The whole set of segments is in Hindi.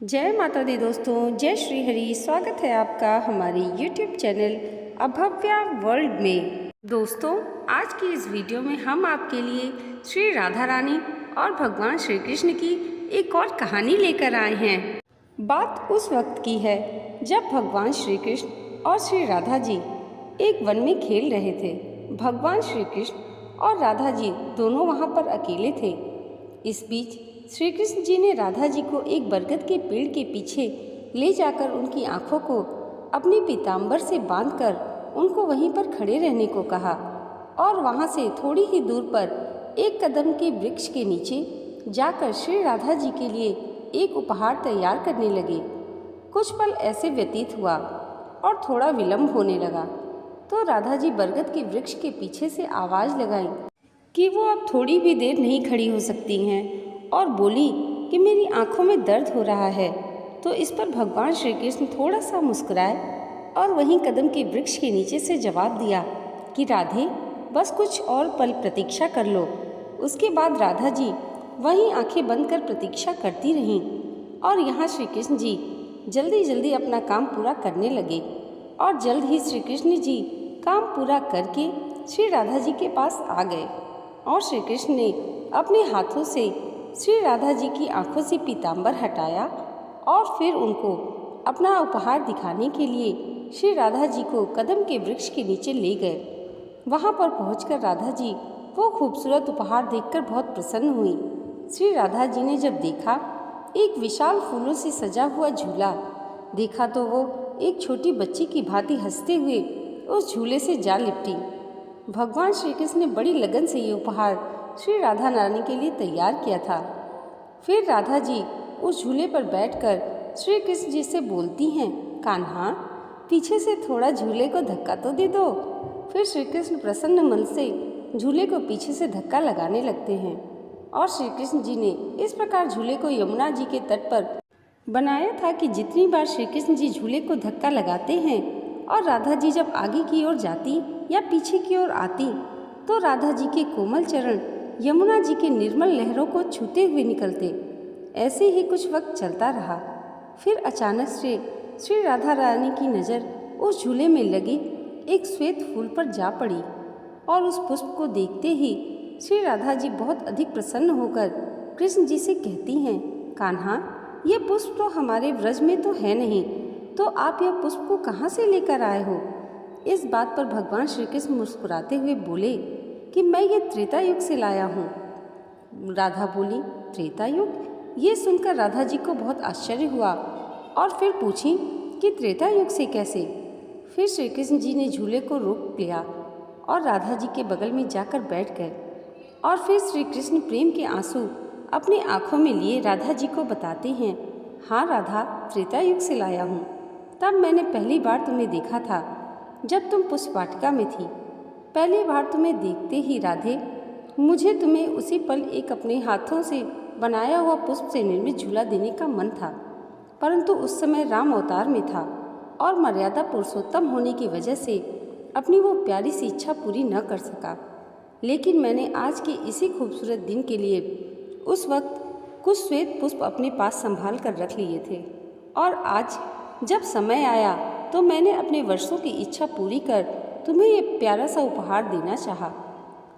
जय माता दी दोस्तों, जय श्री हरि। स्वागत है आपका हमारे YouTube चैनल अभव्या वर्ल्ड में। दोस्तों, आज की इस वीडियो में हम आपके लिए श्री राधा रानी और भगवान श्री कृष्ण की एक और कहानी लेकर आए हैं। बात उस वक्त की है जब भगवान श्री कृष्ण और श्री राधा जी एक वन में खेल रहे थे। भगवान श्री कृष्ण और राधा जी दोनों वहाँ पर अकेले थे। इस बीच श्री कृष्ण जी ने राधा जी को एक बरगद के पेड़ के पीछे ले जाकर उनकी आंखों को अपने पीताम्बर से बांधकर उनको वहीं पर खड़े रहने को कहा और वहां से थोड़ी ही दूर पर एक कदम के वृक्ष के नीचे जाकर श्री राधा जी के लिए एक उपहार तैयार करने लगे। कुछ पल ऐसे व्यतीत हुआ और थोड़ा विलंब होने लगा तो राधा जी बरगद के वृक्ष के पीछे से आवाज़ लगाई कि वो अब थोड़ी भी देर नहीं खड़ी हो सकती हैं और बोली कि मेरी आंखों में दर्द हो रहा है। तो इस पर भगवान श्री कृष्ण थोड़ा सा मुस्कुराए और वहीं कदम के वृक्ष के नीचे से जवाब दिया कि राधे, बस कुछ और पल प्रतीक्षा कर लो। उसके बाद राधा जी वहीं आंखें बंद कर प्रतीक्षा करती रहीं और यहाँ श्री कृष्ण जी जल्दी जल्दी अपना काम पूरा करने लगे और जल्द ही श्री कृष्ण जी काम पूरा करके श्री राधा जी के पास आ गए और श्री कृष्ण ने अपने हाथों से श्री राधा जी की आंखों से पीताम्बर हटाया और फिर उनको अपना उपहार दिखाने के लिए श्री राधा जी को कदम के वृक्ष के नीचे ले गए। वहां पर पहुंचकर राधा जी वो खूबसूरत उपहार देखकर बहुत प्रसन्न हुई। श्री राधा जी ने जब देखा एक विशाल फूलों से सजा हुआ झूला देखा तो वो एक छोटी बच्ची की भांति हंसते हुए उस झूले से जा लिपटी। भगवान श्री कृष्ण ने बड़ी लगन से ये उपहार श्री राधा रानी के लिए तैयार किया था। फिर राधा जी उस झूले पर बैठकर श्री कृष्ण जी से बोलती हैं, कान्हा, पीछे से थोड़ा झूले को धक्का तो दे दो। फिर श्री कृष्ण प्रसन्न मन से झूले को पीछे से धक्का लगाने लगते हैं और श्री कृष्ण जी ने इस प्रकार झूले को यमुना जी के तट पर बनाया था कि जितनी बार श्री कृष्ण जी झूले को धक्का लगाते हैं और राधा जी जब आगे की ओर जाती या पीछे की ओर आती तो राधा जी के कोमल चरण यमुना जी के निर्मल लहरों को छूते हुए निकलते। ऐसे ही कुछ वक्त चलता रहा। फिर अचानक से श्री राधा रानी की नज़र उस झूले में लगे एक श्वेत फूल पर जा पड़ी और उस पुष्प को देखते ही श्री राधा जी बहुत अधिक प्रसन्न होकर कृष्ण जी से कहती हैं, कान्हा, ये पुष्प तो हमारे व्रज में तो है नहीं, तो आप यह पुष्प को कहाँ से लेकर आए हो? इस बात पर भगवान श्री कृष्ण मुस्कुराते हुए बोले कि मैं ये त्रेता युग से लाया हूँ। राधा बोली, त्रेता युग? ये सुनकर राधा जी को बहुत आश्चर्य हुआ और फिर पूछी कि त्रेता युग से कैसे? फिर श्री कृष्ण जी ने झूले को रोक लिया और राधा जी के बगल में जाकर बैठ गए और फिर श्री कृष्ण प्रेम के आंसू अपनी आंखों में लिए राधा जी को बताते हैं, हाँ राधा, त्रेता युग से लाया हूँ। तब मैंने पहली बार तुम्हें देखा था जब तुम पुष्प वाटिका में थी। पहली बार तुम्हें देखते ही राधे, मुझे तुम्हें उसी पल एक अपने हाथों से बनाया हुआ पुष्प से निर्मित झूला देने का मन था, परंतु उस समय राम अवतार में था और मर्यादा पुरुषोत्तम होने की वजह से अपनी वो प्यारी सी इच्छा पूरी न कर सका। लेकिन मैंने आज के इसी खूबसूरत दिन के लिए उस वक्त कुछ श्वेत पुष्प अपने पास संभाल कर रख लिए थे और आज जब समय आया तो मैंने अपने वर्षों की इच्छा पूरी कर तुम्हें ये प्यारा सा उपहार देना चाहा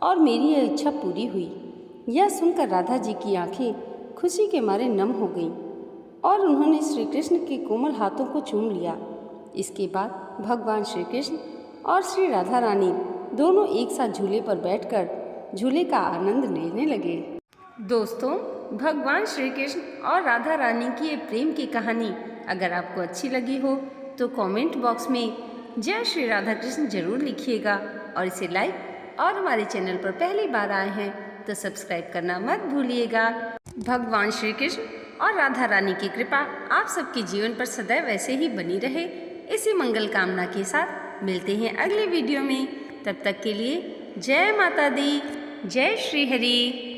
और मेरी यह इच्छा पूरी हुई। यह सुनकर राधा जी की आंखें खुशी के मारे नम हो गईं और उन्होंने श्री कृष्ण के कोमल हाथों को चूम लिया। इसके बाद भगवान श्री कृष्ण और श्री राधा रानी दोनों एक साथ झूले पर बैठकर झूले का आनंद लेने लगे। दोस्तों, भगवान श्री कृष्ण और राधा रानी की ये प्रेम की कहानी अगर आपको अच्छी लगी हो तो कमेंट बॉक्स में जय श्री राधा कृष्ण जरूर लिखिएगा और इसे लाइक और हमारे चैनल पर पहली बार आए हैं तो सब्सक्राइब करना मत भूलिएगा। भगवान श्री कृष्ण और राधा रानी की कृपा आप सबके जीवन पर सदैव ऐसे ही बनी रहे, इसी मंगल कामना के साथ मिलते हैं अगले वीडियो में। तब तक के लिए जय माता दी, जय श्री हरि।